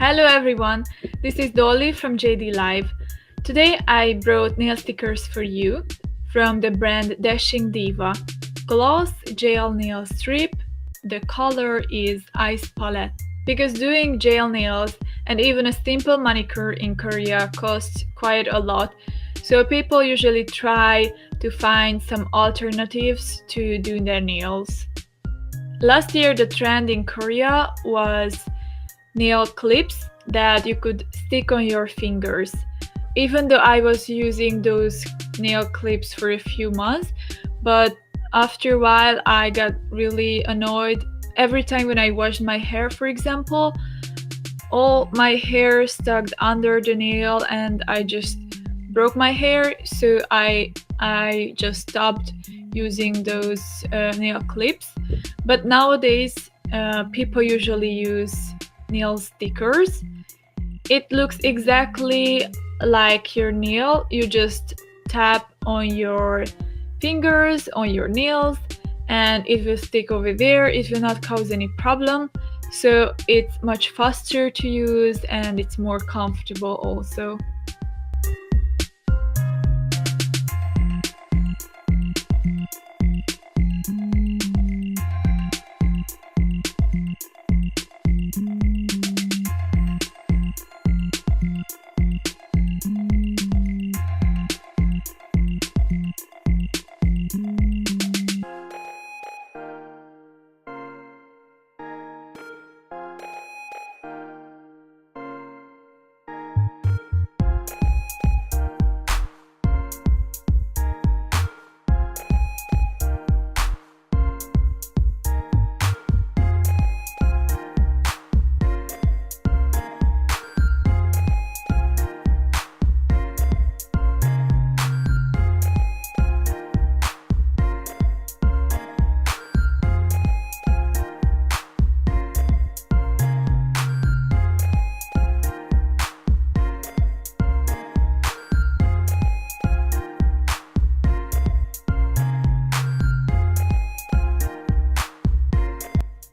Hello everyone, this is Dolly from JD Live. Today I brought nail stickers for you from the brand Dashing Diva. Gloss gel nail strip. The color is Ice Palette. Because doing gel nails and even a simple manicure in Korea costs quite a lot, so people usually try to find some alternatives to doing their nails. Last year the trend in Korea was nail clips that you could stick on your fingers. Even though I was using those nail clips for a few months, but after a while I got really annoyed. Every time when I washed my hair, for example, all my hair stuck under the nail and I just broke my hair, so I just stopped using those nail clips. But nowadays people usually use nail stickers. It looks exactly like your nail. You just tap on your fingers, on your nails, and it will stick over there. It will not cause any problem. So it's much faster to use and it's more comfortable also.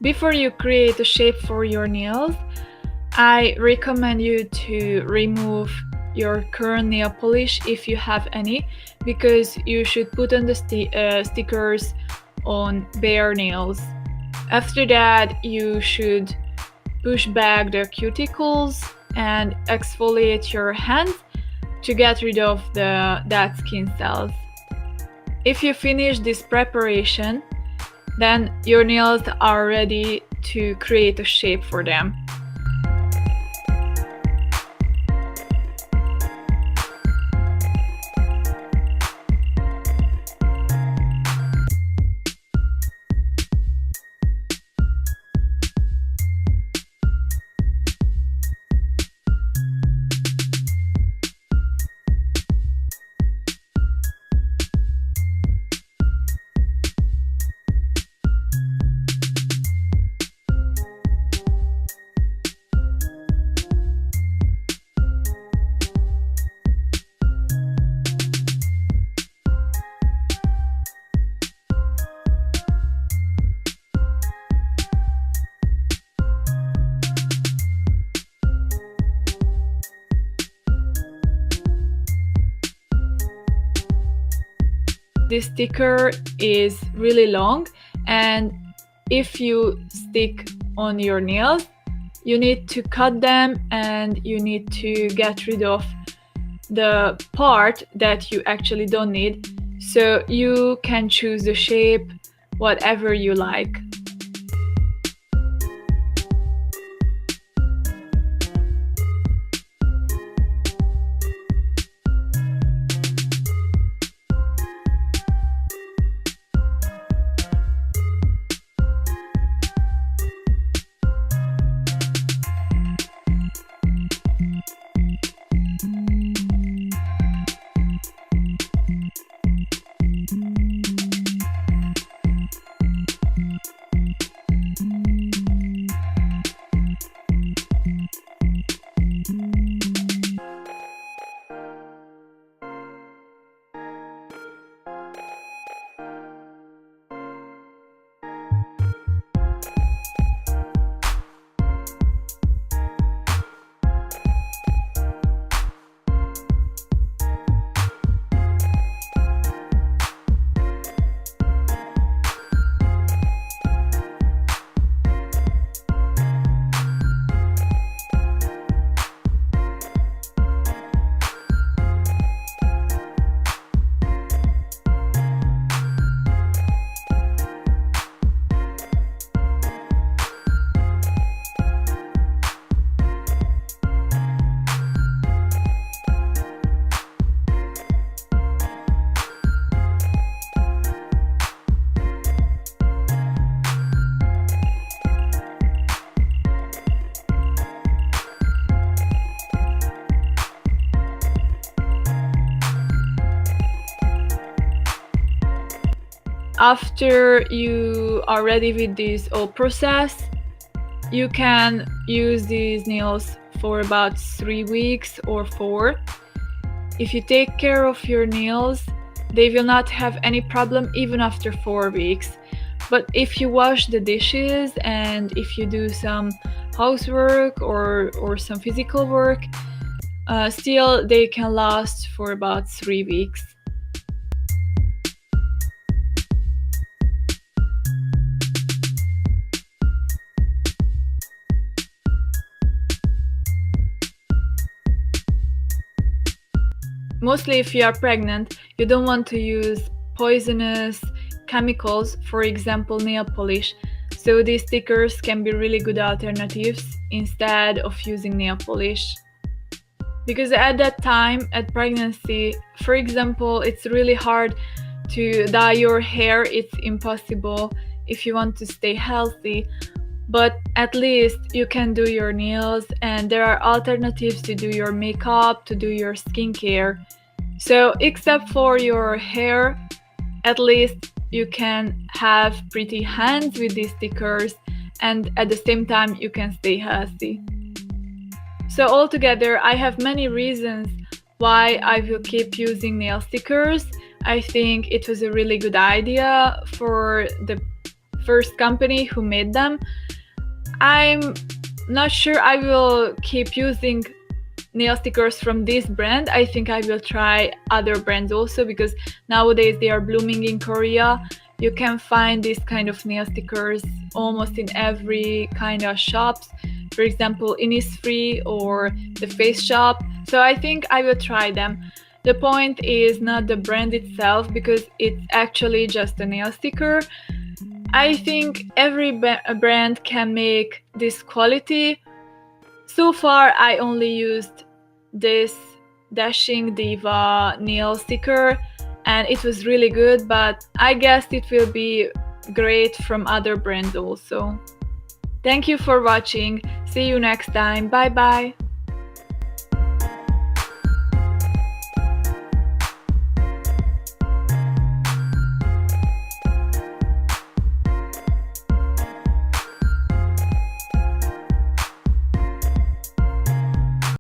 Before you create a shape for your nails, I recommend you to remove your current nail polish if you have any, because you should put on the stickers on bare nails. After that, you should push back the cuticles and exfoliate your hands to get rid of the dead skin cells. If you finish this preparation, then your nails are ready to create a shape for them. This sticker is really long, and if you stick on your nails, you need to cut them and you need to get rid of the part that you actually don't need, so you can choose the shape whatever you like. After you are ready with this whole process, you can use these nails for about 3 weeks or 4. If you take care of your nails, they will not have any problem even after 4 weeks. But if you wash the dishes and if you do some housework or some physical work, still they can last for about 3 weeks. Mostly if you are pregnant, you don't want to use poisonous chemicals, for example nail polish, so these stickers can be really good alternatives instead of using nail polish. Because at that time, at pregnancy, for example, it's really hard to dye your hair, it's impossible if you want to stay healthy, but at least you can do your nails and there are alternatives to do your makeup, to do your skincare. So except for your hair, at least you can have pretty hands with these stickers and at the same time you can stay healthy. So altogether, I have many reasons why I will keep using nail stickers. I think it was a really good idea for the first company who made them. I'm not sure I will keep using nail stickers from this brand. I think I will try other brands also, because nowadays they are blooming in Korea. You can find these kind of nail stickers almost in every kind of shops. For example, Innisfree or the Face Shop. So I think I will try them. The point is not the brand itself, because it's actually just a nail sticker. I think every brand can make this quality. So far I only used this Dashing Diva nail sticker and it was really good, but I guess it will be great from other brands also. Thank you for watching. See you next time. Bye bye.